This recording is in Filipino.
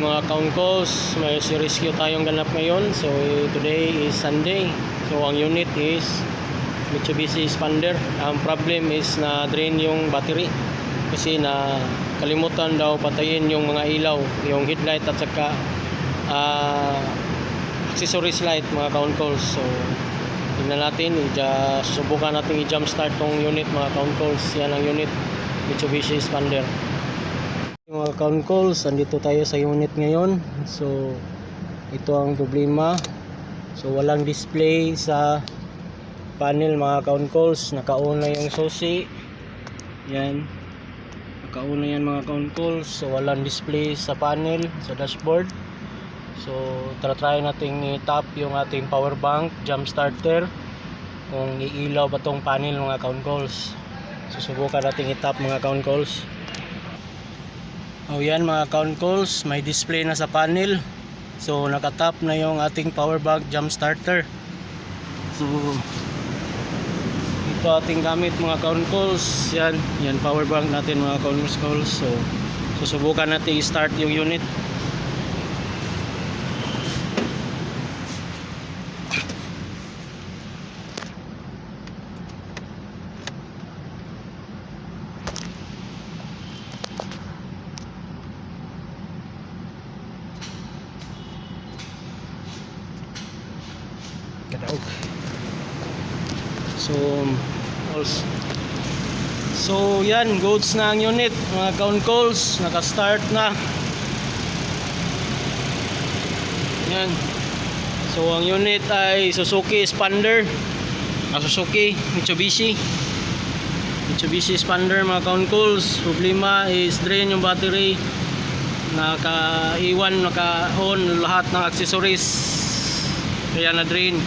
mga councals, may rescue tayong ganap ngayon. So today is Sunday. So ang unit is Mitsubishi Expander. Ang problem is na drain yung battery kasi na kalimutan daw patayin yung mga ilaw, yung headlight at saka accessories light mga councals. So tingnan natin, susubukan natin i-jump start tong unit mga councals. Yan ang unit Mitsubishi Expander. Mga councals, andito tayo sa unit ngayon. So ito ang problema. So walang display sa panel mga councals. Nakauna yung susi. Yan, nakauna yan mga councals. So walang display sa panel, sa dashboard. So try natin i-tap yung ating power bank, jump starter, kung iilaw ba tong panel mga councals. Susubukan natin i-tap mga councals. O yan mga councals, may display na sa panel. So nakatap na yung ating power bank jump starter. So ito ating gamit mga councals. Yan power bank natin mga councals. So susubukan natin i-start yung unit. So yan, goods na ang unit mga councals, naka-start na. Yan. So ang unit ay Suzuki Expander, Suzuki Mitsubishi Expander mga councals. Problema is drain yung battery, naka-on lahat ng accessories kaya na drain.